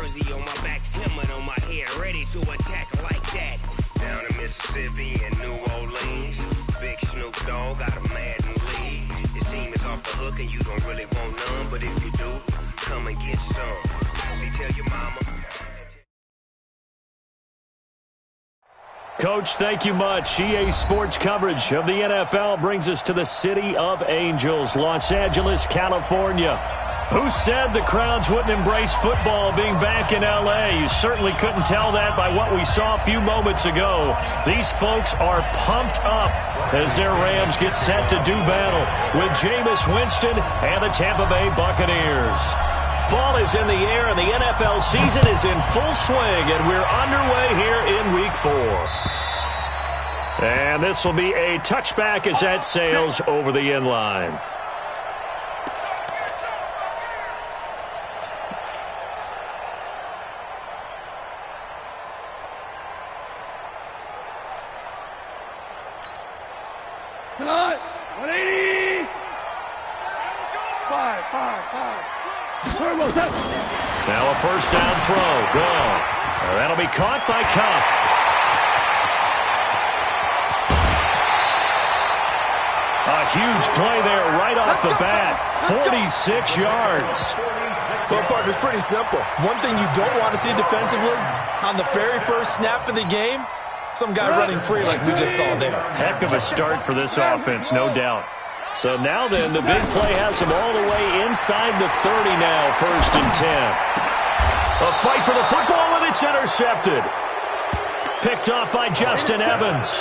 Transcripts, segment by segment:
Jersey on my back, helmet on my head, ready to attack like that. Down in Mississippi and New Orleans, Big Snoop Dogg got a Madden lead. Your team is off the hook and you don't really want none, but if you do, come and get some. See, tell your mama. Coach, thank you much. EA Sports coverage of the NFL brings us to the City of Angels, Los Angeles, California. Who said the crowds wouldn't embrace football being back in L.A.? You certainly couldn't tell that by what we saw a few moments ago. These folks are pumped up as their Rams get set to do battle with Jameis Winston and the Tampa Bay Buccaneers. Fall is in the air, and the NFL season is in full swing, and we're underway here in Week 4. And this will be a touchback as that sails over the end line. Tonight, 180. 5. Now a first down throw. Gone. That'll be caught by Cup. A huge play there right off the bat. 46 yards. Well, partner, it's pretty simple. One thing you don't want to see defensively, on the very first snap of the game, some guy running free like we just saw there. Heck of a start for this offense, no doubt. So now then, the big play has them all the way inside the 30 now, 1st and 10. A fight for the football, and it's intercepted. Picked off by Justin Evans.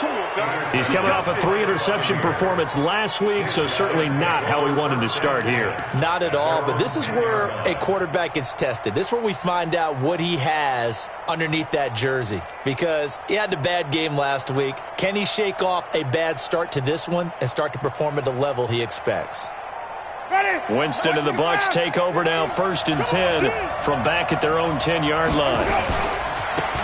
He's coming off a 3-interception performance last week, so certainly not how we wanted to start here. Not at all, but this is where a quarterback gets tested. This is where we find out what he has underneath that jersey, because he had a bad game last week. Can he shake off a bad start to this one and start to perform at the level he expects? Winston and the Bucs take over now, 1st and 10 from back at their own 10-yard line.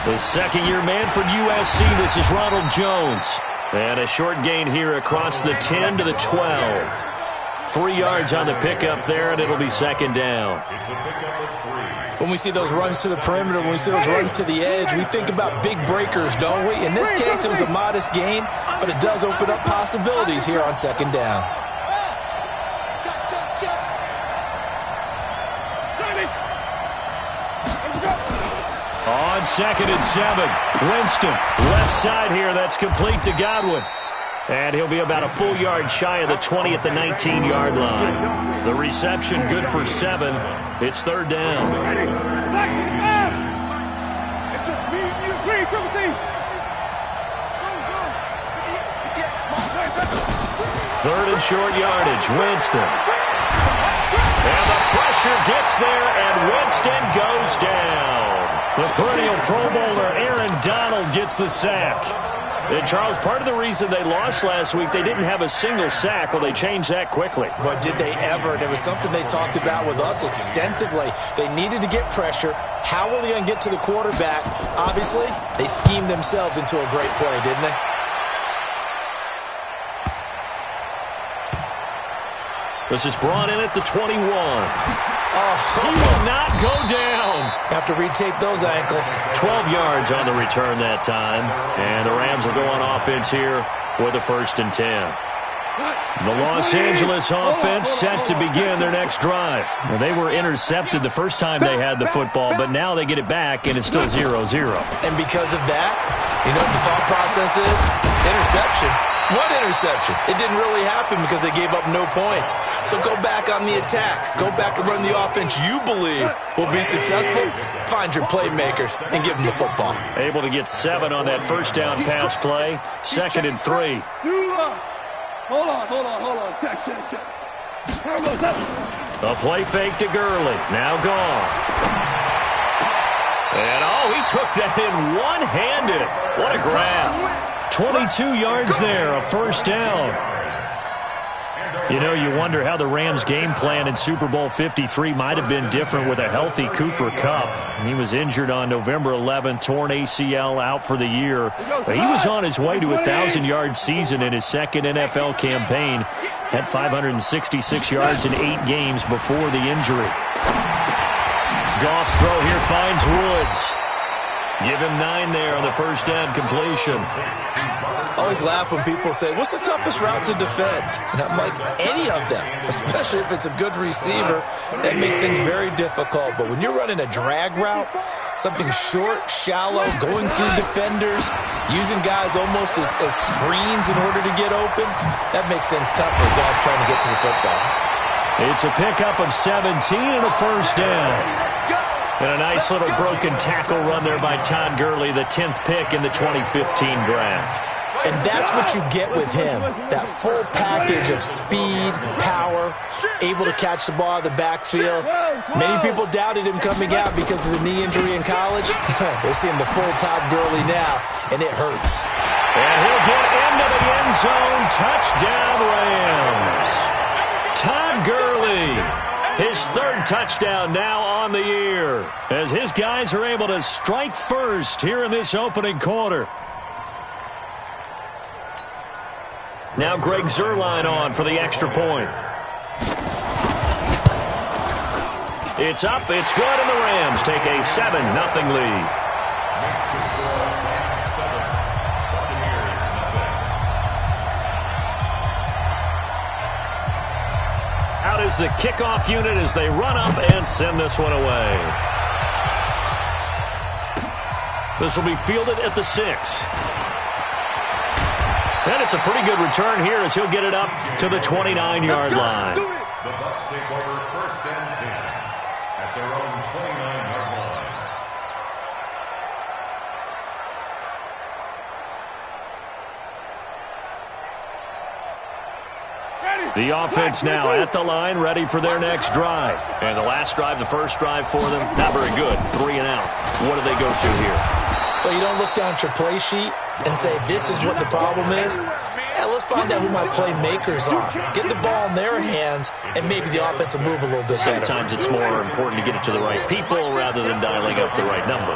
The second-year man from USC, this is Ronald Jones. And a short gain here across the 10 to the 12. 3 yards on the pickup there, and it'll be 2nd down. When we see those runs to the perimeter, when we see those runs to the edge, we think about big breakers, don't we? In this case, it was a modest gain, but it does open up possibilities here on 2nd down. On 2nd and 7, Winston, left side here, that's complete to Godwin. And he'll be about a full yard shy of the 20 at the 19-yard line. The reception good for 7. It's 3rd down. It's just me and you. 3rd and short yardage, Winston. And the pressure gets there, and Winston goes down. The perennial Pro Bowler Aaron Donald gets the sack. And, Charles, part of the reason they lost last week, they didn't have a single sack. Well, they changed that quickly. But did they ever? And it was something they talked about with us extensively. They needed to get pressure. How were they going to get to the quarterback? Obviously, they schemed themselves into a great play, didn't they? This is brought in at the 21. He will not go down. Have to retake those ankles. 12 yards on the return that time. And the Rams will go on offense here with a 1st and 10. The Los Angeles offense set to begin their next drive. Well, they were intercepted the first time they had the football, but now they get it back, and it's still 0-0. And because of that, you know what the thought process is? Interception. What interception? It didn't really happen because they gave up no points. So go back on the attack. Go back and run the offense you believe will be successful. Find your playmakers and give them the football. Able to get 7 on that first down pass play. 2nd and 3. Hold on. Check. A play fake to Gurley. Now gone. And, he took that in one-handed. What a grab. 22 yards there, a 1st down. You know, you wonder how the Rams' game plan in Super Bowl 53 might have been different with a healthy Cooper Kupp. He was injured on November 11th, torn ACL, out for the year. But he was on his way to a 1,000-yard season in his second NFL campaign. Had 566 yards in 8 games before the injury. Goff's throw here finds Woods. Give him 9 there on the first down completion. I always laugh when people say, what's the toughest route to defend? And I'm like, any of them, especially if it's a good receiver. That makes things very difficult. But when you're running a drag route, something short, shallow, going through defenders, using guys almost as screens in order to get open, that makes things tough for guys trying to get to the football. It's a pickup of 17 and a first down. And a nice little broken tackle run there by Todd Gurley, the 10th pick in the 2015 draft. And that's what you get with him, that full package of speed, power, able to catch the ball out of the backfield. Many people doubted him coming out because of the knee injury in college. They're seeing the full Todd Gurley now, and it hurts. And he'll get into the end zone. Touchdown, Rams. Todd Gurley, his 3rd touchdown now on the year, as his guys are able to strike first here in this opening quarter. Now Greg Zuerlein on for the extra point. It's up, it's good, and the Rams take a 7-0 lead. Out is the kickoff unit as they run up and send this one away. This will be fielded at the 6. And it's a pretty good return here as he'll get it up to the 29-yard line. The Bucs take over 1st and 10 at their own 29-yard line. The offense now at the line, ready for their next drive. And the last drive, the first drive for them, not very good. 3 and out. What do they go to here? Well, you don't look down at your play sheet and say, this is what the problem is. Yeah, let's find out who my playmakers are. Get the ball in their hands, and maybe the offense will move a little bit better. Sometimes it's more important to get it to the right people rather than dialing up the right number.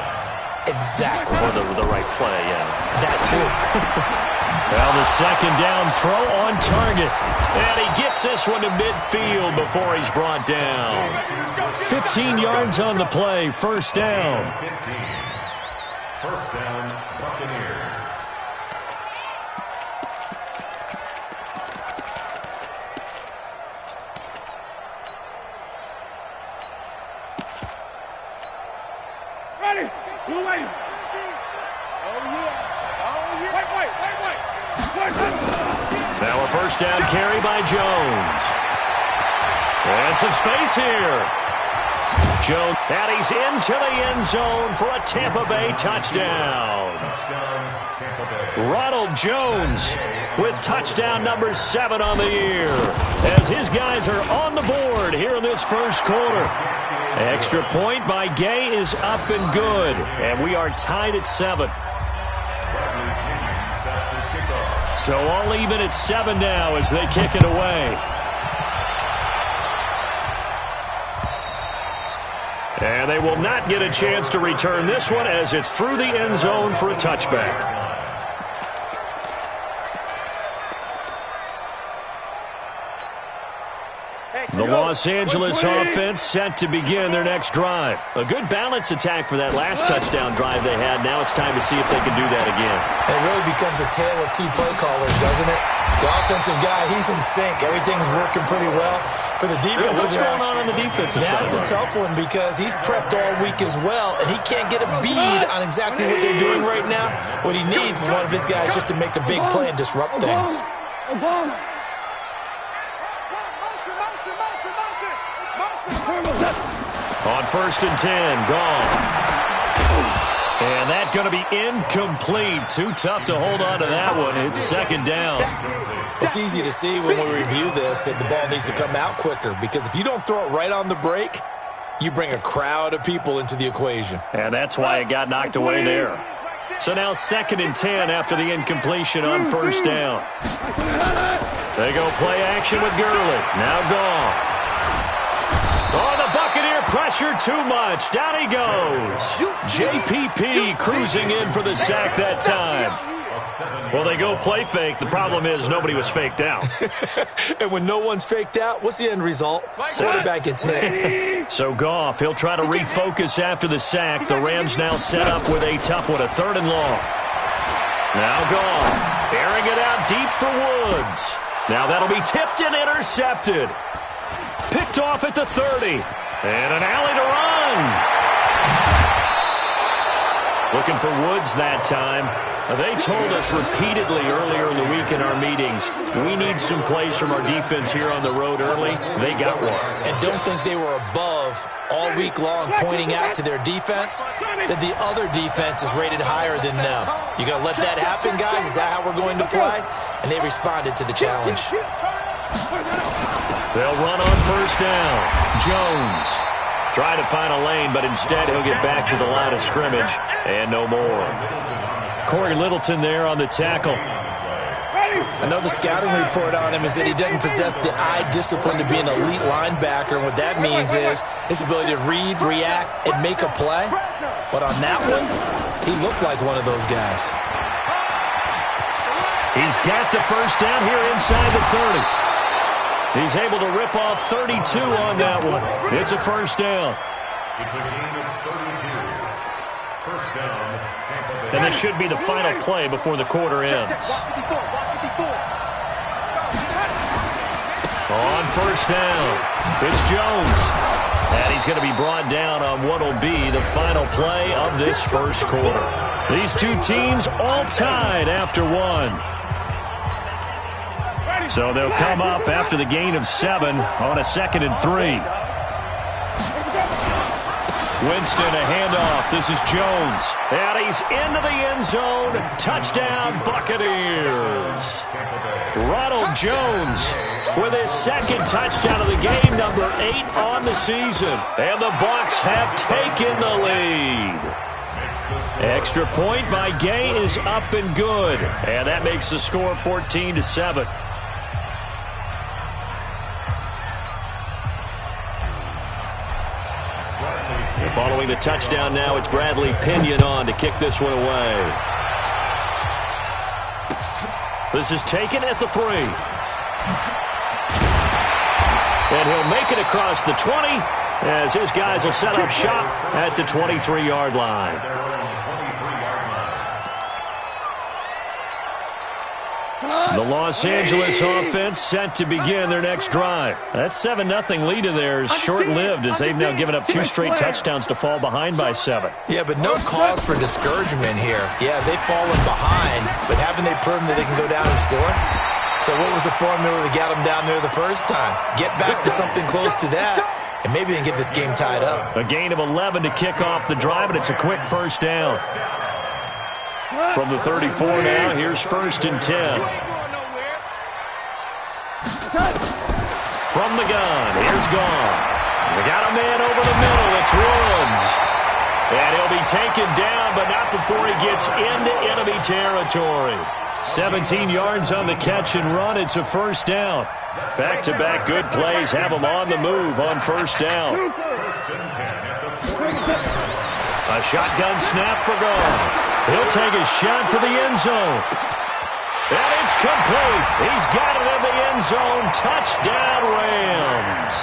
Exactly. Or the right play, yeah. That too. Well, the second down throw on target. And he gets this one to midfield before he's brought down. 15 yards on the play, first down. 1st down, Buccaneers. Ready? Too late. Now a first down carry by Jones. And some space here. Jones, and he's into the end zone for a Tampa Bay touchdown. Ronald Jones with touchdown number 7 on the year, as his guys are on the board here in this first quarter. Extra point by Gay is up and good, and we are tied at 7. So all even at 7 now as they kick it away. And they will not get a chance to return this one as it's through the end zone for a touchback. The Los Angeles offense set to begin their next drive. A good balance attack for that last touchdown drive they had. Now it's time to see if they can do that again. It really becomes a tale of 2 play callers, doesn't it? The offensive guy, he's in sync. Everything's working pretty well. For the defensive What's going on the defensive side? That's a tough one because he's prepped all week as well, and he can't get a bead on exactly what they're doing right now. What he needs is one of his guys just to make a big play and disrupt things. On 1st and 10, Goff. And that's going to be incomplete. Too tough to hold on to that one. It's 2nd down. It's easy to see when we review this that the ball needs to come out quicker because if you don't throw it right on the break, you bring a crowd of people into the equation. And that's why it got knocked away there. So now 2nd and 10 after the incompletion on 1st down. They go play action with Gurley. Now Goff. Oh, the Buccaneer pressure too much. Down he goes. JPP cruising in for the sack that time. Well, they go play fake. The problem is nobody was faked out. And when no one's faked out, what's the end result? Quarterback gets hit. So Goff, he'll try to refocus after the sack. The Rams now set up with a tough one, a 3rd and long. Now Goff, airing it out deep for Woods. Now that'll be tipped and intercepted. Picked off at the 30. And an alley to run. Looking for Woods that time. They told us repeatedly earlier in the week in our meetings, we need some plays from our defense here on the road early. They got one. And don't think they were above all week long pointing out to their defense that the other defense is rated higher than them. You going to let that happen, guys? Is that how we're going to play? And they responded to the challenge. They'll run on 1st down. Jones try to find a lane, but instead he'll get back to the line of scrimmage and no more. Corey Littleton there on the tackle. I know the scouting report on him is that he doesn't possess the eye discipline to be an elite linebacker. What that means is his ability to read, react, and make a play. But on that one, he looked like one of those guys. He's got the 1st down here inside the 30. He's able to rip off 32 on that one. It's a 1st down. It's a gain of 32. 1st down, Tampa Bay. And this should be the final play before the quarter ends. On 1st down, it's Jones. And he's going to be brought down on what will be the final play of this 1st quarter. These two teams all tied after 1. So they'll come up after the gain of 7 on a 2nd and 3. Winston, a handoff. This is Jones. And he's into the end zone. Touchdown, Buccaneers. Ronald Jones with his 2nd touchdown of the game, number 8 on the season. And the Bucs have taken the lead. Extra point by Gay is up and good. And that makes the score 14-7. Following the touchdown now, it's Bradley Pinion on to kick this one away. This is taken at the 3. And he'll make it across the 20 as his guys will set up shop at the 23-yard line. The Los Angeles offense set to begin their next drive. That 7-0 lead of theirs short-lived as they've now given up 2 straight touchdowns to fall behind by 7. Yeah, but no cause for discouragement here. Yeah, they've fallen behind, but haven't they proven that they can go down and score? So what was the formula that got them down there the first time? Get back to something close to that, and maybe they can get this game tied up. A gain of 11 to kick off the drive, and it's a quick 1st down. From the 34 now, here's 1st and 10. From the gun, here's Goff. We got a man over the middle. It's Woods. And he'll be taken down, but not before he gets into enemy territory. 17 yards on the catch and run. It's a 1st down. Back-to-back good plays have him on the move on 1st down. A shotgun snap for Goff. He'll take a shot for the end zone. And it's complete. He's got it in the end zone. Touchdown, Rams.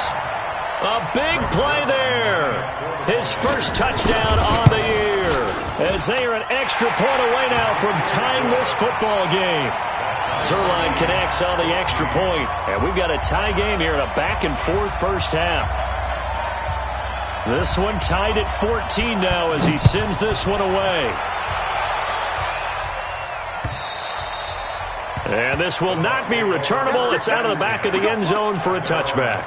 A big play there. His 1st touchdown on the year. As they are an extra point away now from tying this football game. Zerline connects on the extra point. And we've got a tie game here in a back-and-forth 1st half. This one tied at 14 now as he sends this one away. And this will not be returnable. It's out of the back of the end zone for a touchback.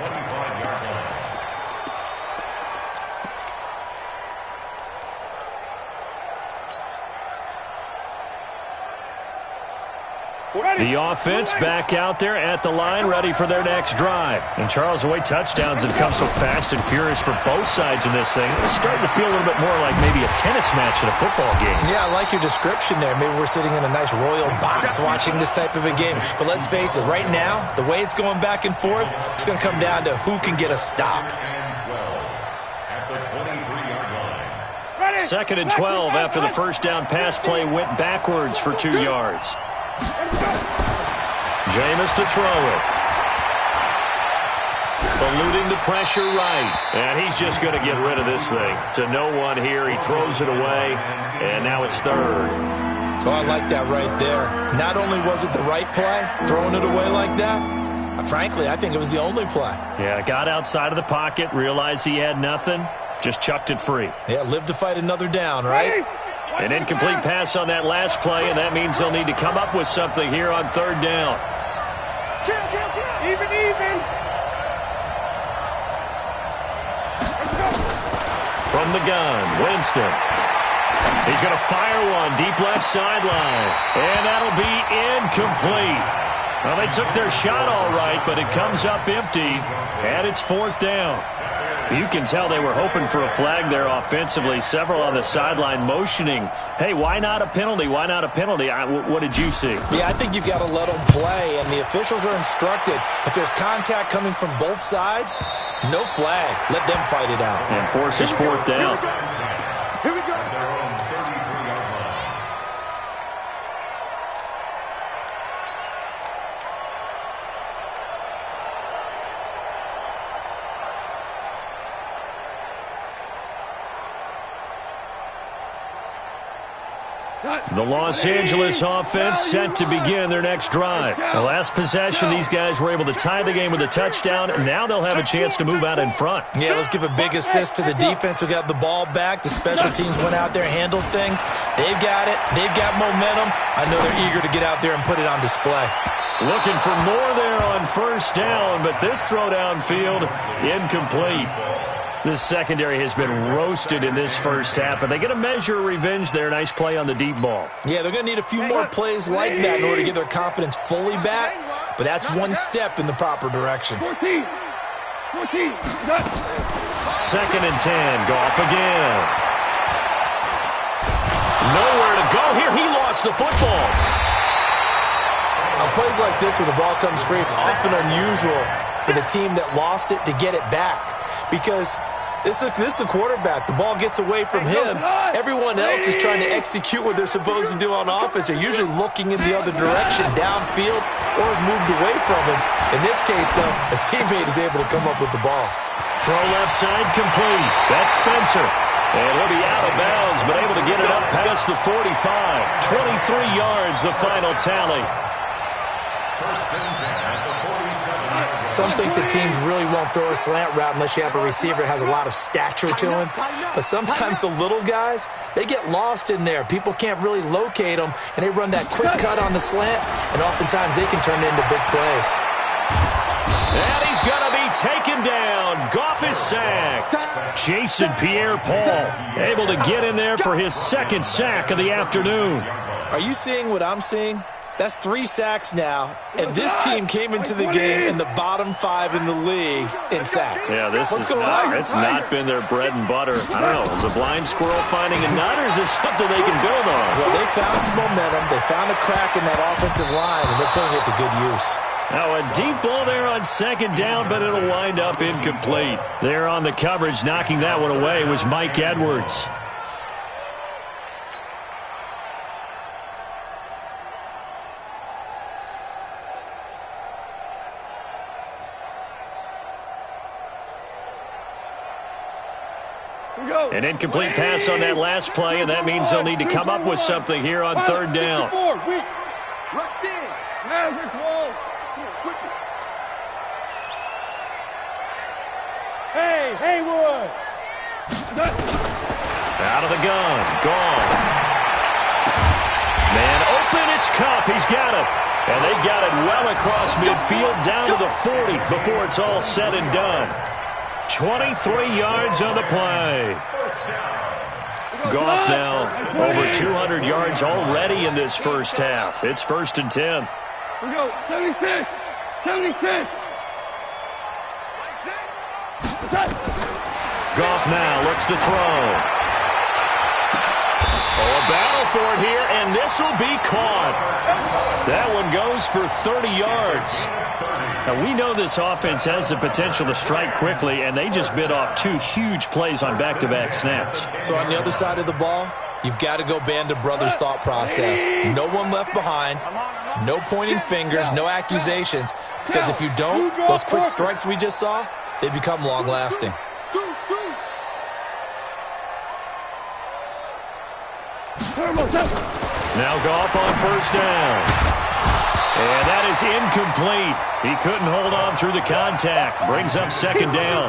The offense back out there at the line, ready for their next drive. And Charles, the way touchdowns have come so fast and furious for both sides in this thing, it's starting to feel a little bit more like maybe a tennis match in a football game. Yeah, I like your description there. Maybe we're sitting in a nice royal box watching this type of a game. But let's face it, right now, the way it's going back and forth, it's going to come down to who can get a stop. And 12 at the 23-yard line. 2nd and 12 after the first down pass play went backwards for 2 yards. Jameis to throw it. Eluding the pressure right. And he's just going to get rid of this thing. To no one here. He throws it away. And now it's 3rd. Oh, I like that right there. Not only was it the right play, throwing it away like that, frankly, I think it was the only play. Yeah, got outside of the pocket, realized he had nothing, just chucked it free. Yeah, live to fight another down, right? An incomplete pass on that last play, and that means they'll need to come up with something here on 3rd down. Even. From the gun, Winston. He's going to fire one deep left sideline, and that'll be incomplete. Well, they took their shot all right, but it comes up empty, and it's 4th down. You can tell they were hoping for a flag there offensively. Several on the sideline motioning, hey, why not a penalty? Why not a penalty? What did you see? Yeah, I think you've got to let them play, and the officials are instructed. If there's contact coming from both sides, no flag. Let them fight it out. And forces 4th down. Here we go. The Los Angeles offense set to begin their next drive. The last possession, these guys were able to tie the game with a touchdown. Now they'll have a chance to move out in front. Yeah, let's give a big assist to the defense who got the ball back. The special teams went out there, handled things. They've got it. They've got momentum. I know they're eager to get out there and put it on display. Looking for more there on 1st down, but this throw downfield, incomplete. This secondary has been roasted in this first half, but they get a measure of revenge there. Nice play on the deep ball. Yeah, they're going to need a few more plays like that in order to get their confidence fully back, but that's one step in the proper direction. 14. 2nd and 10, Goff again. Nowhere to go here. He lost the football. On plays like this where the ball comes free, it's often unusual for the team that lost it to get it back because this is the quarterback. The ball gets away from him. Everyone else is trying to execute what they're supposed to do on offense. They're usually looking in the other direction, downfield, or have moved away from him. In this case, though, a teammate is able to come up with the ball. Throw left side complete. That's Spencer. And he'll be out of bounds, but able to get it up past the 45. 23 yards, the final tally. First and 10 at the 47. Some think the teams really won't throw a slant route unless you have a receiver that has a lot of stature to him. But sometimes the little guys, they get lost in there. People can't really locate them, and they run that quick cut on the slant, and oftentimes they can turn it into big plays. And he's going to be taken down. Goff is sacked. Jason Pierre-Paul able to get in there for his 2nd sack of the afternoon. Are you seeing what I'm seeing? That's 3 sacks now, and this team came into the game in the bottom 5 in the league in sacks. Yeah, What's going on? It's not been their bread and butter. I don't know, is a blind squirrel finding a nut, or is this something they can build on? Well, they found some momentum. They found a crack in that offensive line, and they're putting it to good use. Now a deep ball there on 2nd down, but it'll wind up incomplete. There on the coverage, knocking that one away was Mike Edwards. An incomplete pass on that last play, and that means they'll need to come up with something here on 3rd down. Rush in. Switch it. Hey, Haywood. Out of the gun. Gone. Man open, it's Cup. He's got it. And they got it well across midfield down to the 40 before it's all said and done. 23 yards on the play. Goff now over 200 yards already in this first half. It's 1st and 10. We go. 76. 76. Goff now looks to throw. Oh, a battle for it here, and This will be caught. That one goes for 30 yards. Now, we know this offense has the potential to strike quickly, and they just bit off 2 huge plays on back-to-back snaps. So on the other side of the ball, you've got to go Band of Brothers thought process. No one left behind, no pointing fingers, no accusations, because if you don't, those quick strikes we just saw, they become long-lasting. Now Goff on first down. And that is incomplete. He couldn't hold on through the contact. Brings up second down.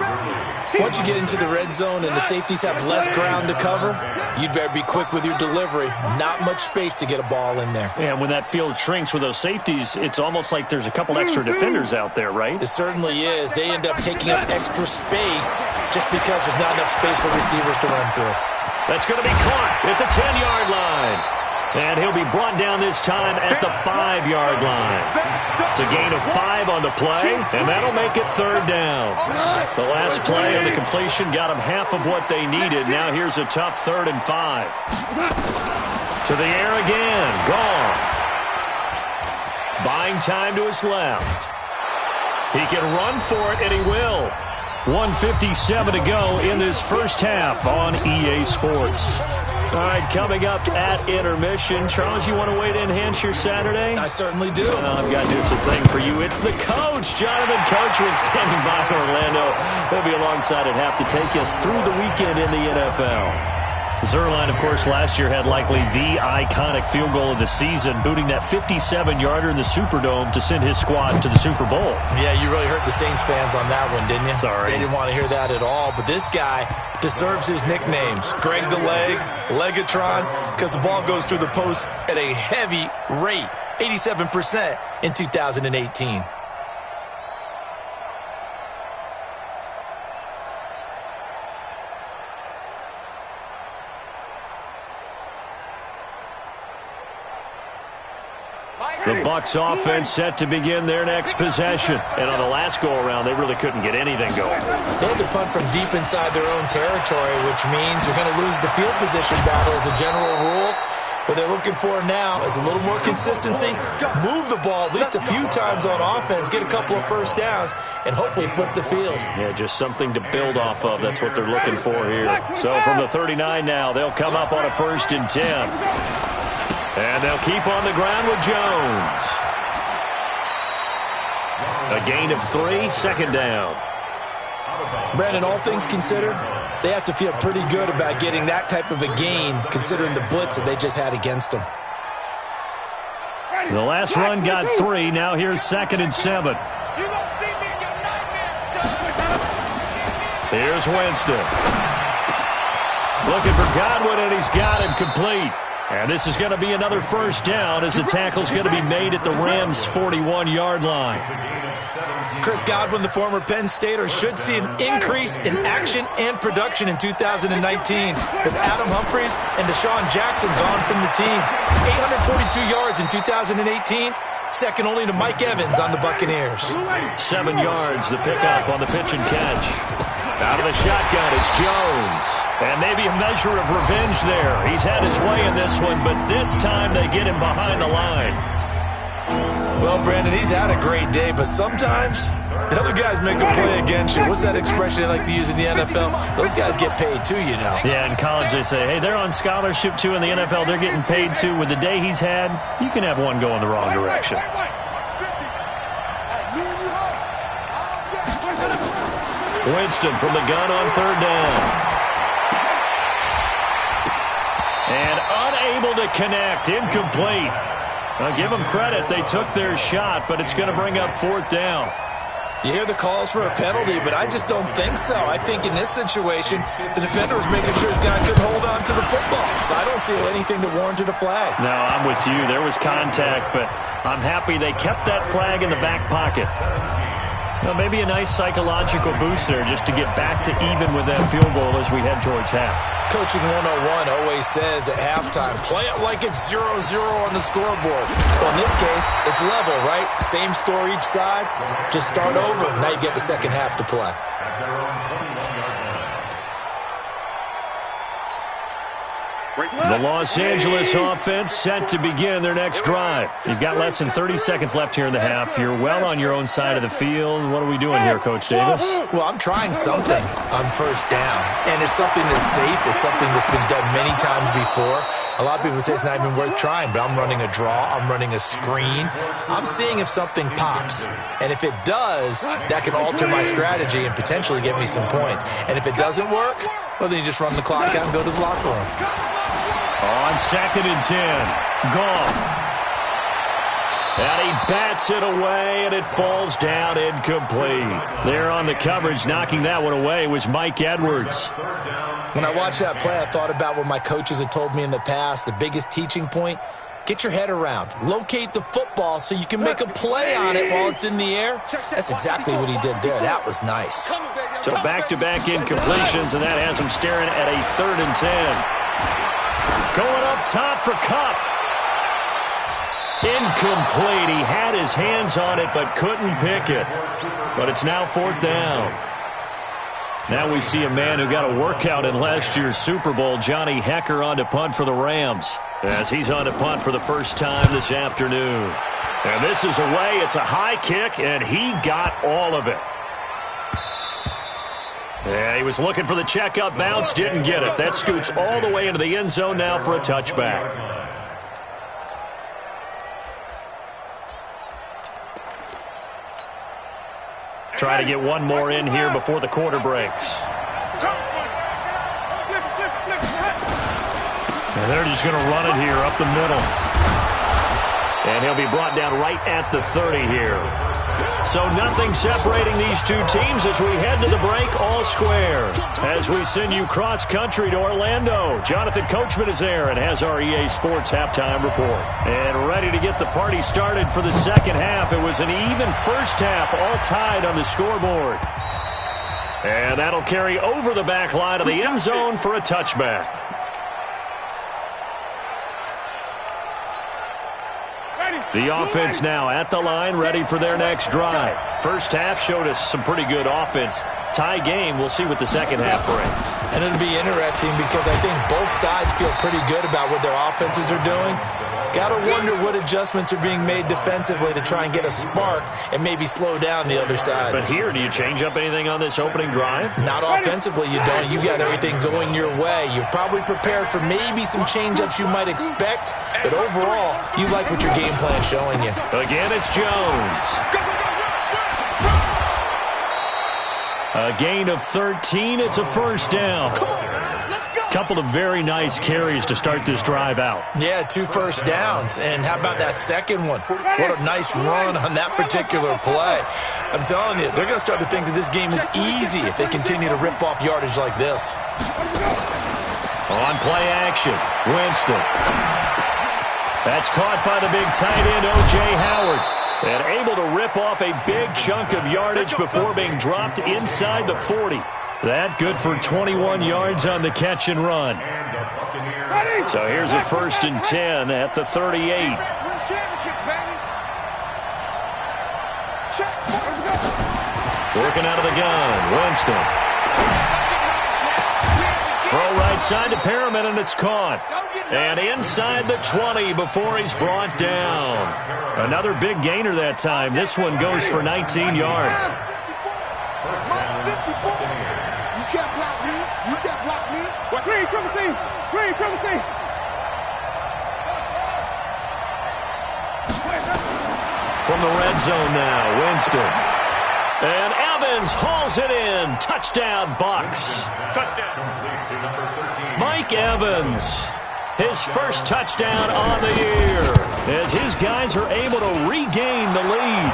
Once you get into the red zone and the safeties have less ground to cover, you'd better be quick with your delivery. Not much space to get a ball in there. And when that field shrinks with those safeties, it's almost like there's a couple extra defenders out there, right? It certainly is. They end up taking up extra space just because there's not enough space for receivers to run through. That's going to be caught at the 10-yard line. And he'll be brought down this time at the 5-yard line. It's a gain of 5 on the play, and that'll make it third down. The last play on the completion got them half of what they needed. Now here's a tough 3rd and 5. To the air again. Goff. Buying time to his left. He can run for it, and he will. 1:57 to go in this first half on EA Sports. All right, coming up at intermission. Charles, you want to wait to enhance your Saturday? I certainly do. I've got just a thing for you. It's the coach, Jonathan Coachman, standing by in Orlando. He'll be alongside at half to take us through the weekend in the NFL. Zuerlein, of course, last year had likely the iconic field goal of the season, booting that 57-yarder in the Superdome to send his squad to the Super Bowl. Yeah, you really hurt the Saints fans on that one, didn't you? Sorry. They didn't want to hear that at all. But this guy deserves his nicknames. Greg the Leg, Legatron, because the ball goes through the post at a heavy rate, 87% in 2018. The Bucs offense set to begin their next possession. And on the last go-around, they really couldn't get anything going. They had to punt from deep inside their own territory, which means you're going to lose the field position battle as a general rule. What they're looking for now is a little more consistency, move the ball at least a few times on offense, get a couple of first downs, and hopefully flip the field. Yeah, just something to build off of. That's what they're looking for here. So from the 39 now, they'll come up on a 1st and 10. And they'll keep on the ground with Jones. A gain of 3, 2nd down. Brandon, all things considered, they have to feel pretty good about getting that type of a gain, considering the blitz that they just had against them. The last run got 3. Now here's 2nd and 7. Here's Winston. Looking for Godwin, and he's got him complete. And this is going to be another 1st down as the tackle's going to be made at the Rams' 41-yard line. Chris Godwin, the former Penn Stater, should see an increase in action and production in 2019 with Adam Humphries and Deshaun Jackson gone from the team. 842 yards in 2018, second only to Mike Evans on the Buccaneers. 7 yards, the pickup on the pitch and catch. Out of the shotgun, it's Jones. And maybe a measure of revenge there. He's had his way in this one, but this time they get him behind the line. Well, Brandon, he's had a great day, but sometimes the other guys make a play against you. What's that expression they like to use in the NFL? Those guys get paid too, you know. Yeah, in college they say, hey, they're on scholarship too. In the NFL, they're getting paid too. With the day he's had, you can have one go in the wrong direction. Winston from the gun on 3rd down. And unable to connect. Incomplete. Now give them credit. They took their shot, but it's going to bring up 4th down. You hear the calls for a penalty, but I just don't think so. I think in this situation, the defender was making sure his guy couldn't hold on to the football. So I don't see anything to warrant a flag. No, I'm with you. There was contact, but I'm happy they kept that flag in the back pocket. Well, maybe a nice psychological boost there just to get back to even with that field goal as we head towards half. Coaching 101 always says at halftime, play it like it's 0-0 on the scoreboard. Well, in this case, it's level, right? Same score each side. Just start over. Now you get the second half to play. The Los Angeles offense set to begin their next drive. You've got less than 30 seconds left here in the half. You're well on your own side of the field. What are we doing here, Coach Davis? Well, I'm trying something on first down, and it's something that's safe. It's something that's been done many times before. A lot of people say it's not even worth trying, but I'm running a draw. I'm running a screen. I'm seeing if something pops, and if it does, that can alter my strategy and potentially get me some points. And if it doesn't work, well, then you just run the clock out and go to the locker room. On 2nd and 10, Goff. And he bats it away, and it falls down incomplete. There on the coverage, knocking that one away, was Mike Edwards. When I watched that play, I thought about what my coaches had told me in the past. The biggest teaching point, get your head around. Locate the football so you can make a play on it while it's in the air. That's exactly what he did there. That was nice. So back-to-back incompletions, and that has him staring at a 3rd and 10. Going up top for Kupp. Incomplete. He had his hands on it but couldn't pick it. But it's now 4th down. Now we see a man who got a workout in last year's Super Bowl, Johnny Hekker, on to punt for the Rams, as he's on to punt for the first time this afternoon. And this is away. It's a high kick, and he got all of it. Yeah, he was looking for the checkup bounce, didn't get it. That scoots all the way into the end zone now for a touchback. Try to get one more in here before the quarter breaks. And they're just going to run it here up the middle. And he'll be brought down right at the 30 here. So nothing separating these two teams as we head to the break, all square. As we send you cross-country to Orlando, Jonathan Coachman is there and has our EA Sports halftime report. And ready to get the party started for the second half. It was an even first half, all tied on the scoreboard. And that'll carry over the back line of the end zone for a touchback. The offense now at the line, ready for their next drive. First half showed us some pretty good offense. Tie game, we'll see what the second half brings. And it'll be interesting because I think both sides feel pretty good about what their offenses are doing. Got to wonder what adjustments are being made defensively to try and get a spark and maybe slow down the other side. But here, do you change up anything on this opening drive? Not offensively, you don't. You got everything going your way. You've probably prepared for maybe some change-ups you might expect, but overall, you like what your game plan's showing you. Again, it's Jones. A gain of 13. It's a first down. Couple of very nice carries to start this drive out. Yeah, 2 first downs. And how about that second one? What a nice run on that particular play. I'm telling you, they're going to start to think that this game is easy if they continue to rip off yardage like this. On play action, Winston. That's caught by the big tight end, O.J. Howard. And able to rip off a big chunk of yardage before being dropped inside the 40. That good for 21 yards on the catch and run. So here's a 1st and 10 at the 38. Working out of the gun, Winston. Throw right side to Perriman, and it's caught. And inside the 20 before he's brought down. Another big gainer that time. This one goes for 19 yards. From the red zone now, Winston. And Evans hauls it in. Touchdown, Bucs. Mike Evans, his first touchdown on the year, as his guys are able to regain the lead.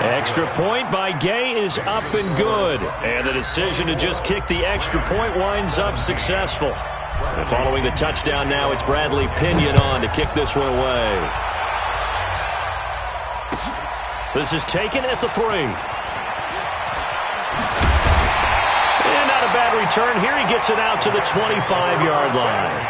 Extra point by Gay is up and good. And the decision to just kick the extra point winds up successful. And following the touchdown now, it's Bradley Pinion on to kick this one away. This is taken at the 3. And not a bad return here. He gets it out to the 25-yard line.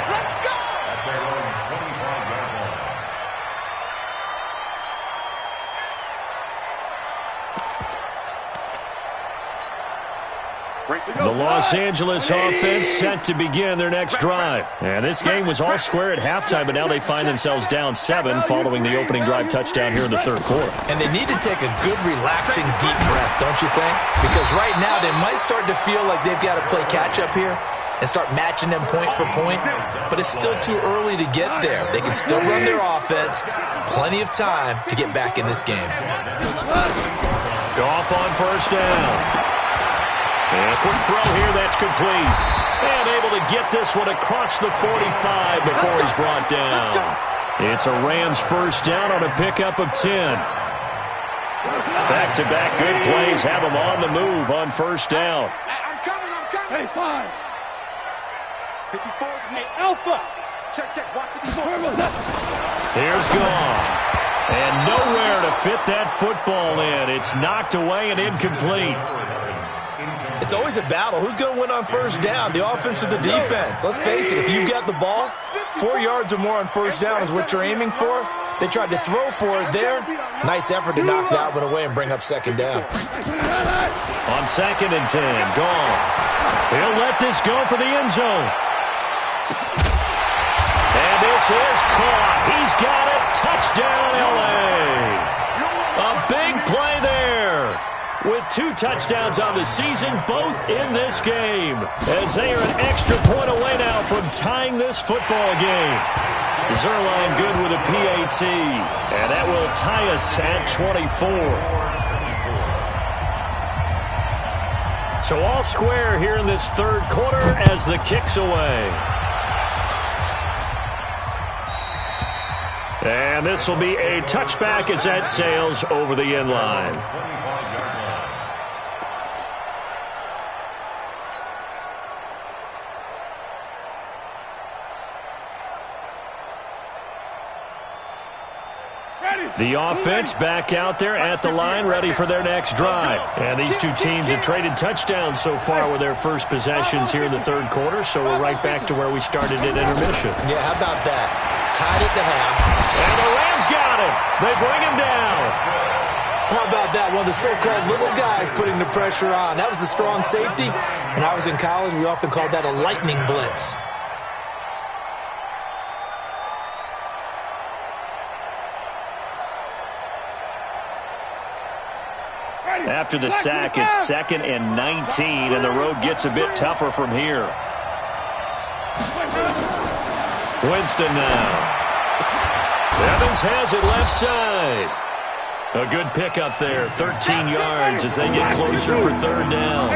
The Los Angeles offense set to begin their next drive. And this game was all square at halftime, but now they find themselves down 7 following the opening drive touchdown here in the third quarter. And they need to take a good, relaxing, deep breath, don't you think? Because right now they might start to feel like they've got to play catch-up here and start matching them point for point, but it's still too early to get there. They can still run their offense. Plenty of time to get back in this game. Goff on first down. And a quick throw here, that's complete. And able to get this one across the 45 before he's brought down. It's a Rams first down on a pickup of 10. Back-to-back good plays have them on the move on first down. I'm coming. Hey, 5. 54. Hey, Alpha. Check. Watch 54. Here's Goff. And nowhere to fit that football in. It's knocked away and incomplete. It's always a battle. Who's going to win on first down, the offense or the defense? Let's face it, if you've got the ball, 4 yards or more on first down is what you're aiming for. They tried to throw for it there. Nice effort to knock that one away and bring up second down. On 2nd and 10, Goff. He'll let this go for the end zone. And this is caught. He's got it. Touchdown, L.A. A big play there. With 2 touchdowns on the season, both in this game, as they are an extra point away now from tying this football game. Zerline good with a PAT, and that will tie us at 24. So all square here in this third quarter as the kick's away. And this will be a touchback as that sails over the end line. The offense back out there at the line, ready for their next drive. And these two teams have traded touchdowns so far with their first possessions here in the third quarter, so we're right back to where we started at intermission. Yeah, how about that? Tied at the half. And the Rams got him. They bring him down. How about that? One of the so-called little guys putting the pressure on. That was the strong safety. When I was in college, we often called that a lightning blitz. After the sack, it's 2nd and 19, and the road gets a bit tougher from here. Winston now. Evans has it left side. A good pickup there, 13 yards as they get closer for third down.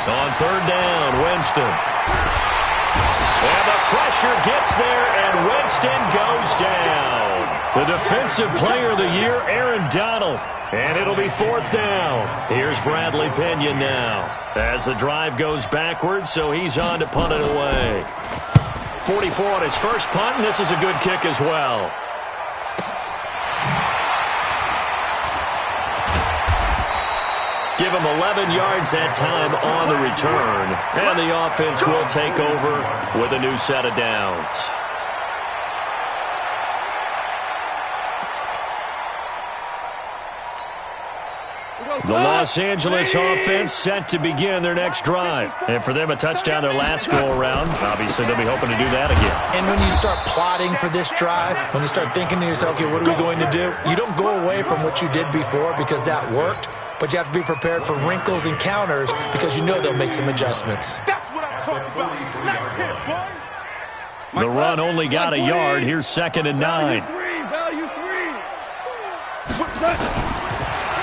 On third down, Winston. And the pressure gets there, and Winston goes down. The defensive player of the year, Aaron Donald. And it'll be fourth down. Here's Bradley Pinion now. As the drive goes backwards, so he's on to punt it away. 44 on his first punt, and this is a good kick as well. Give him 11 yards that time on the return. And the offense will take over with a new set of downs. The Los Angeles offense set to begin their next drive. And for them, a touchdown their last go-around. Obviously, they'll be hoping to do that again. And when you start plotting for this drive, when you start thinking to yourself, okay, what are we going to do? You don't go away from what you did before because that worked. But you have to be prepared for wrinkles and counters because you know they'll make some adjustments. That's what I'm talking about. Nice hit, boy. The run only got a yard. Here's 2nd and 9. Value 3.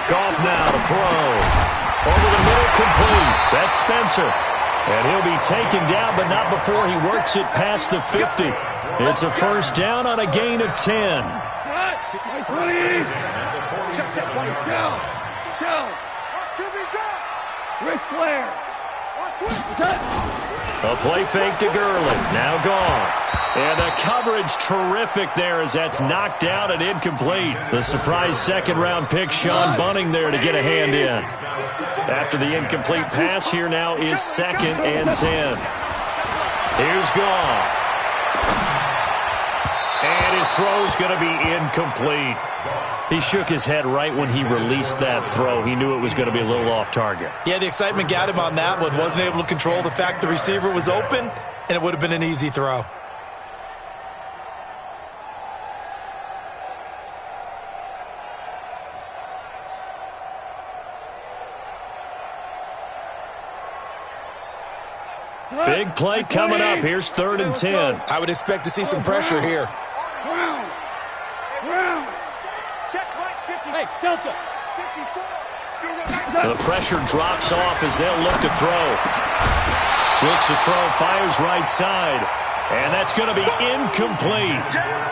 Goff now to throw. Over the middle, complete. That's Spencer. And he'll be taken down, but not before he works it past the 50. It's a first down on a gain of 10. Check, one down. Ric Flair. A play fake to Gurley. Now Goff. And the coverage terrific there as that's knocked out and incomplete. The surprise second-round pick, Sean Bunting, there to get a hand in. After the incomplete pass, here now is 2nd and 10. Here's Goff. his throw's going to be incomplete. He shook his head right when he released that throw. He knew it was going to be a little off target. Yeah, the excitement got him on that one. Wasn't able to control the fact the receiver was open, and it would have been an easy throw. Big play coming up. Here's 3rd and 10. I would expect to see some pressure here. Hey, Delta. The pressure drops off as they'll look to throw. Looks to throw, fires right side. And that's going to be incomplete.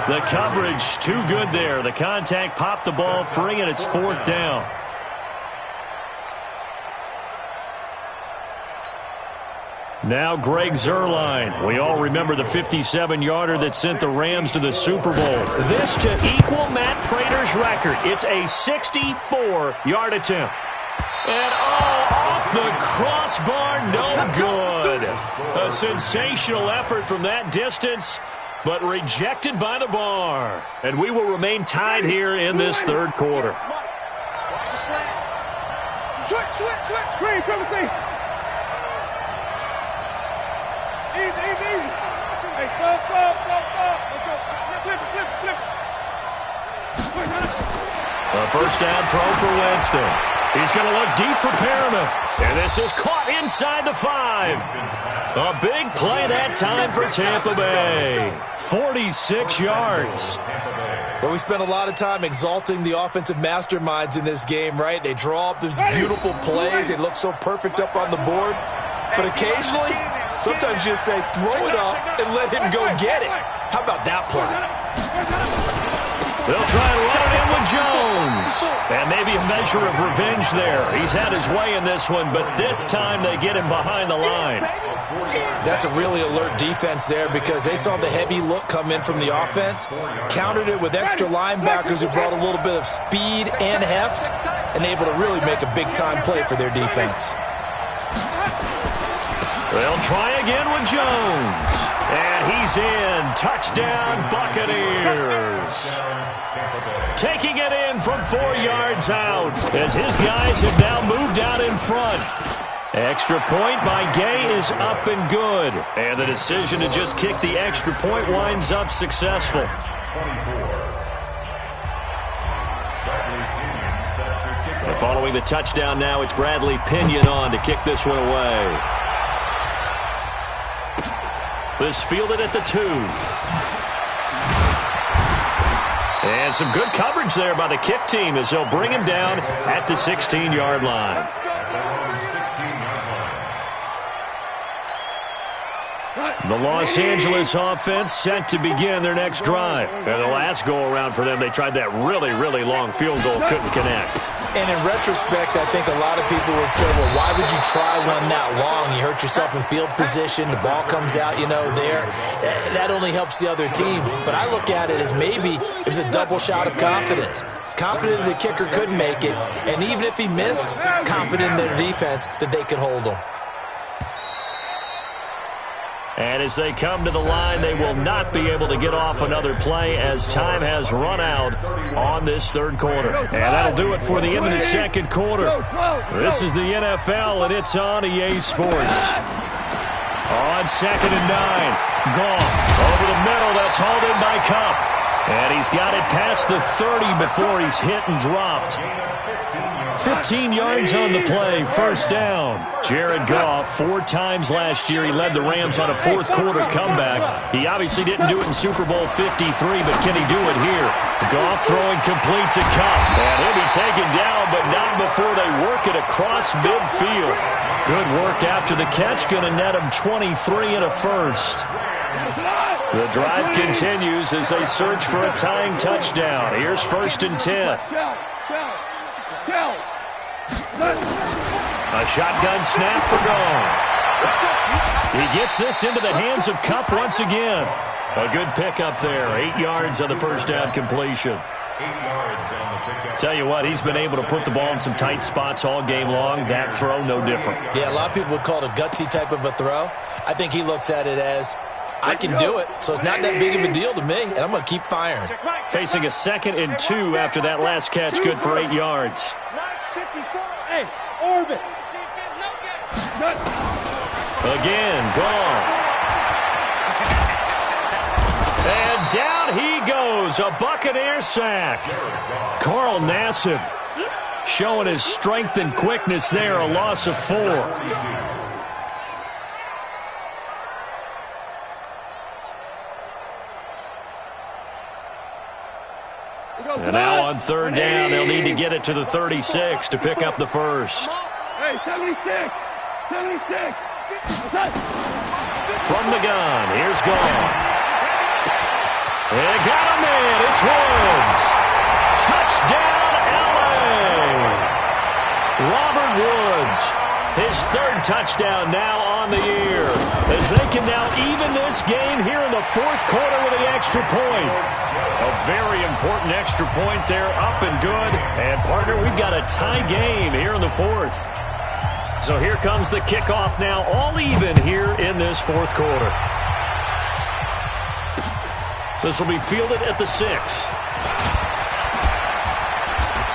The coverage too good there. The contact popped the ball free, and it's 4th down. Now Greg Zuerlein. We all remember the 57-yarder that sent the Rams to the Super Bowl. This to equal Matt Prater's record. It's a 64-yard attempt. And off the crossbar, no good. A sensational effort from that distance, but rejected by the bar. And we will remain tied here in this 3rd quarter. Switch. Screen, Timothy. Easy. Hey, go. Let's go. Flip. A 1st down throw for Winston. He's going to look deep for Perriman. And this is caught inside the 5. A big play that time for Tampa Bay. 46 yards. Well, we spent a lot of time exalting the offensive masterminds in this game, right? They draw up these beautiful plays. They look so perfect up on the board. But occasionally, sometimes you just say, throw it up and let him go get it. How about that play? They'll try and run it in with Jones. And maybe a measure of revenge there. He's had his way in this one, but this time they get him behind the line. That's a really alert defense there because they saw the heavy look come in from the offense, countered it with extra linebackers who brought a little bit of speed and heft, and able to really make a big-time play for their defense. They'll try again with Jones. And he's in. Touchdown, Buccaneers. Taking it in from 4 yards out as his guys have now moved out in front. Extra point by Gay is up and good. And the decision to just kick the extra point winds up successful. And following the touchdown now, it's Bradley Pinion on to kick this one away. This fielded at the 2. And some good coverage there by the kick team as they'll bring him down at the 16-yard line. The Los Angeles offense set to begin their next drive. And the last go-around for them, they tried that really, really long field goal, couldn't connect. And in retrospect, I think a lot of people would say, well, why would you try one that long? You hurt yourself in field position. The ball comes out, there. That only helps the other team. But I look at it as maybe it was a double shot of confidence. Confident the kicker could make it. And even if he missed, confident in their defense that they could hold him. And as they come to the line, they will not be able to get off another play as time has run out on this 3rd quarter. And that'll do it for the end of the 2nd quarter. This is the NFL, and it's on EA Sports. On 2nd and 9. Goff over the middle. That's hauled in by Kupp. And he's got it past the 30 before he's hit and dropped. 15 yards on the play, 1st down. Jared Goff, 4 times last year he led the Rams on a 4th quarter comeback. He obviously didn't do it in Super Bowl 53, but can he do it here? Goff throwing complete to Kupp. And he'll be taken down, but not before they work it across midfield. Good work after the catch, going to net him 23 and a first. The drive continues as they search for a tying touchdown. Here's 1st and 10. A shotgun snap for Goff. He gets this into the hands of Kupp once again. A good pickup there. 8 yards on the 1st down completion. 8 yards on the pickup. Tell you what, he's been able to put the ball in some tight spots all game long. That throw, no different. Yeah, a lot of people would call it a gutsy type of a throw. I think he looks at it as, I can do it, so it's not that big of a deal to me, and I'm going to keep firing. Facing a 2nd and 2 after that last catch, good for 8 yards. Hey, orbit. Again, Goff. And down he goes, a Buccaneer sack. Carl Nassib showing his strength and quickness there, a loss of 4. And now on 3rd down, they'll need to get it to the 36 to pick up the first. Hey, 76. 76. From the gun, here's Goff. They got him in. It's Woods. Touchdown, L.A. Robert Woods, his 3rd touchdown now on the year, as they can now even this game here in the 4th quarter with the extra point. A very important extra point there, up and good. And, partner, we've got a tie game here in the 4th. So here comes the kickoff now, all even here in this 4th quarter. This will be fielded at the 6.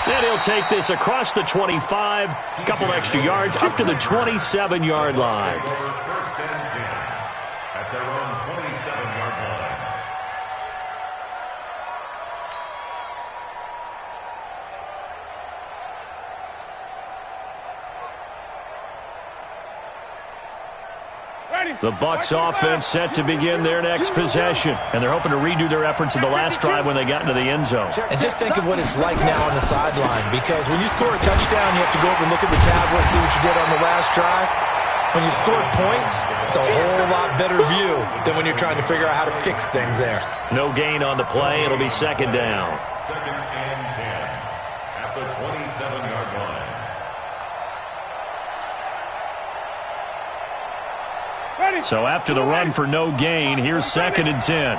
And he'll take this across the 25, a couple extra yards, up to the 27-yard line. First and 10 at their own 27-yard line. The Bucs offense set to begin their next possession, and they're hoping to redo their efforts in the last drive when they got into the end zone. And just think of what it's like now on the sideline, because when you score a touchdown, you have to go over and look at the tablet and see what you did on the last drive. When you scored points, it's a whole lot better view than when you're trying to figure out how to fix things there. No gain on the play. It'll be 2nd down. 2nd and 10 at the 27-yard line. So after the run for no gain, here's 2nd and 10. Easy.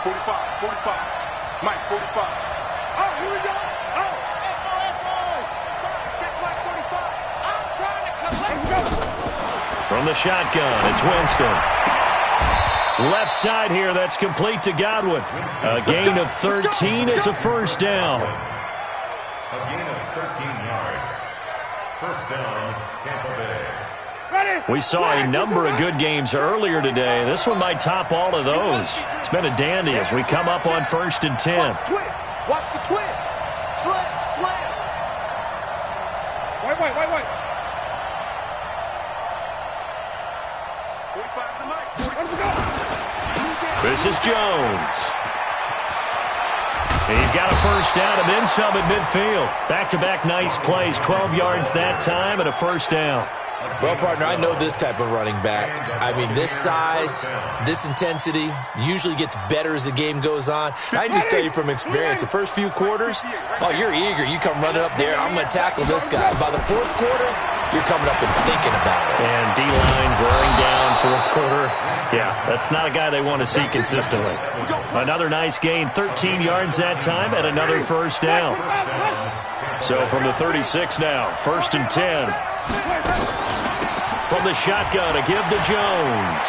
45, 45. Mike, 45. Oh, here we go. Oh, check Mike 45. I'm trying to collect. From the shotgun, it's Winston. Left side here, that's complete to Godwin. A gain of 13, it's a 1st down. A gain of 13 yards. 1st down, Tampa Bay. We saw a number of good games earlier today. This one might top all of those. It's been a dandy as we come up on 1st and 10. Watch the twist. Slam. Wait. 45 to Mike. This is Jones. He's got a 1st down and then some at midfield. Back-to-back nice plays, 12 yards that time and a 1st down. Well, partner, I know this type of running back. I mean, this size, this intensity usually gets better as the game goes on. I can just tell you from experience, the first few quarters, oh, you're eager. You come running up there, I'm going to tackle this guy. By the 4th quarter, you're coming up and thinking about it. And D-line wearing down 4th quarter. Yeah, that's not a guy they want to see consistently. Another nice gain, 13 yards that time, and another 1st down. So from the 36 now, 1st and 10. From the shotgun, a give to Jones.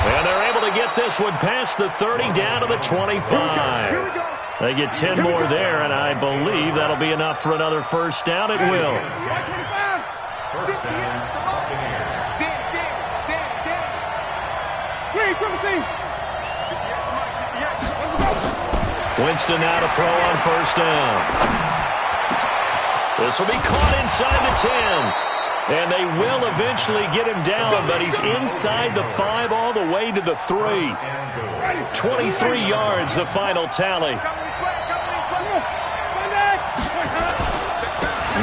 And they're able to get this one past the 30 down to the 25. They get 10 more there, and I believe that'll be enough for another 1st down. It will. 1st down, Buccaneers. Winston now to throw on 1st down. This will be caught inside the 10. And they will eventually get him down, but he's inside the 5 all the way to the 3. 23 yards, the final tally.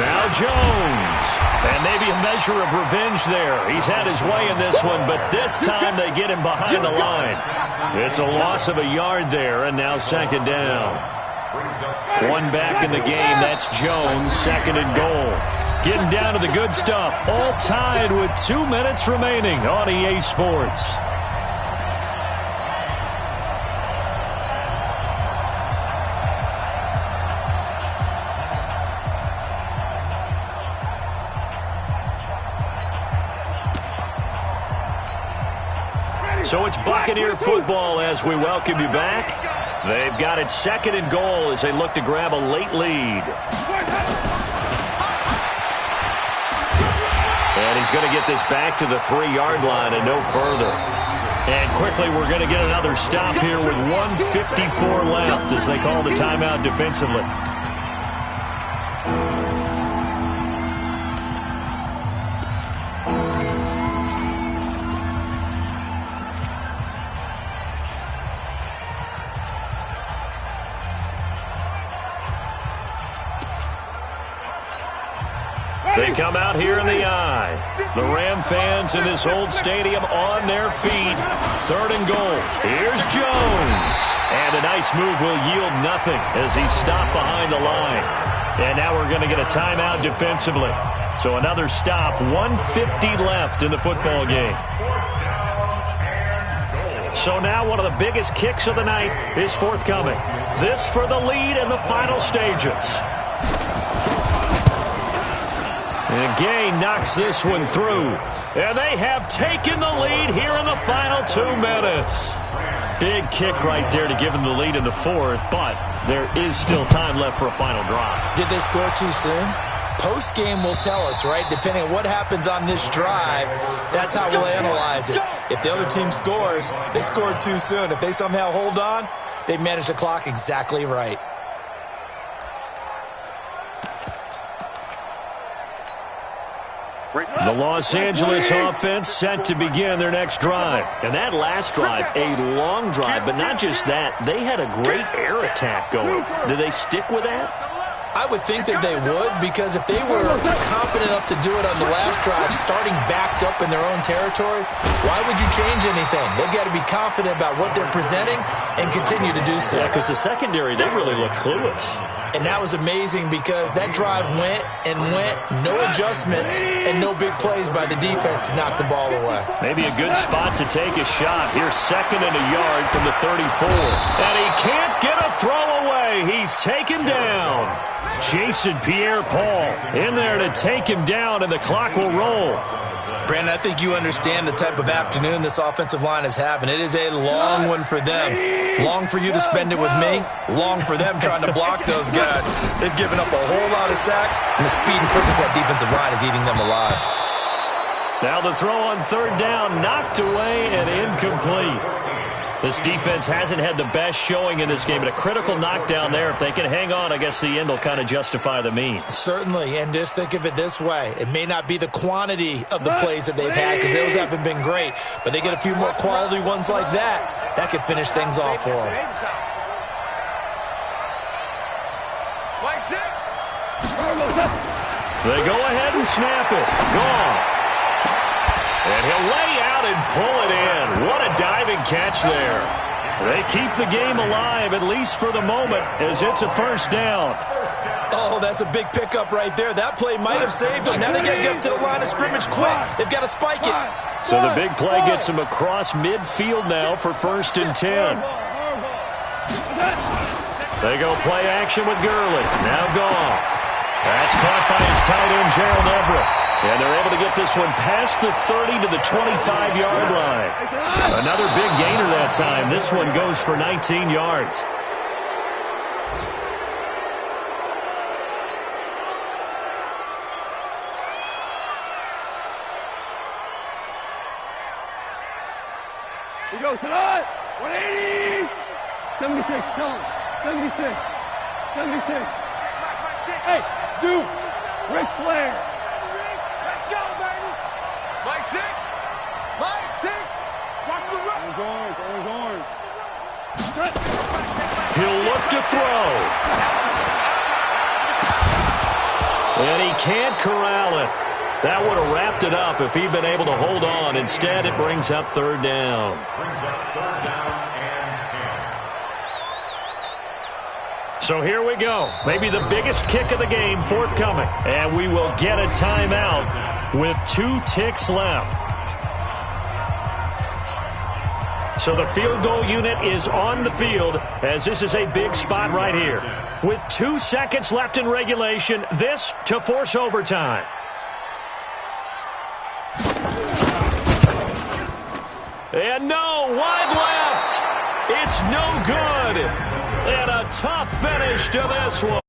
Now Jones. And maybe a measure of revenge there. He's had his way in this one, but this time they get him behind the line. It's a loss of a yard there, and now 2nd down. One back in the game, that's Jones, 2nd and goal. Getting down to the good stuff, all tied with 2 minutes remaining on EA Sports. So it's Buccaneer football as we welcome you back. They've got it 2nd and goal as they look to grab a late lead. And he's going to get this back to the 3-yard line and no further. And quickly we're going to get another stop here with 1:54 left as they call the timeout defensively. They come out here in the eye. The Ram fans in this old stadium on their feet. 3rd and goal. Here's Jones. And a nice move will yield nothing as he's stopped behind the line. And now we're going to get a timeout defensively. So another stop. 1:50 left in the football game. So now one of the biggest kicks of the night is forthcoming. This for the lead in the final stages. And Gay knocks this one through. And they have taken the lead here in the final 2 minutes. Big kick right there to give them the lead in the 4th, but there is still time left for a final drive. Did they score too soon? Post-game will tell us, right? Depending on what happens on this drive, that's how we'll analyze it. If the other team scores, they scored too soon. If they somehow hold on, they managed the clock exactly right. The Los Angeles offense set to begin their next drive. And that last drive, a long drive, but not just that. They had a great air attack going. Do they stick with that? I would think that they would, because if they were confident enough to do it on the last drive, starting backed up in their own territory, why would you change anything? They've got to be confident about what they're presenting and continue to do so. Yeah, because the secondary, they really looked clueless. And that was amazing because that drive went and went, no adjustments, and no big plays by the defense to knock the ball away. Maybe a good spot to take a shot. Here's 2nd and a yard from the 34. And he can't get a throw away. He's taken down. Jason Pierre-Paul in there to take him down, and the clock will roll. Brandon, I think you understand the type of afternoon this offensive line is having. It is a long one for them. Long for you to spend it with me. Long for them trying to block those guys. They've given up a whole lot of sacks, and the speed and quickness of that defensive line is eating them alive. Now the throw on 3rd down, knocked away and incomplete. This defense hasn't had the best showing in this game, but a critical knockdown there. If they can hang on, I guess the end will kind of justify the means. Certainly, and just think of it this way. It may not be the quantity of the plays that they've had, because those haven't been great, but they get a few more quality ones like that. That could finish things off for them. They go ahead and snap it. Goff. And he'll lay out and pull it in. What a diving catch there. They keep the game alive, at least for the moment, as it's a 1st down. Oh, that's a big pickup right there. That play might have saved them. Now they got to get up to the line of scrimmage quick. They've got to spike it. So the big play gets them across midfield now for 1st and 10. They go play action with Gurley. Now Goff. That's caught by his tight end, Gerald Everett. And they're able to get this one past the 30 to the 25-yard line. Another big gainer that time. This one goes for 19 yards. We go tonight. 180. 76. Tell him. 76. 76. Hey, Zoom. Ric Flair. Let's go, baby. Mike 6. Mike 6. Watch the run. Orange, orange. He'll look to throw. And he can't corral it. That would have wrapped it up if he'd been able to hold on. Instead, it brings up 3rd down. So here we go. Maybe the biggest kick of the game forthcoming. And we will get a timeout with 2 ticks left. So the field goal unit is on the field, as this is a big spot right here. With 2 seconds left in regulation, this to force overtime. And no, wide left. It's no good. And a tough finish to this one.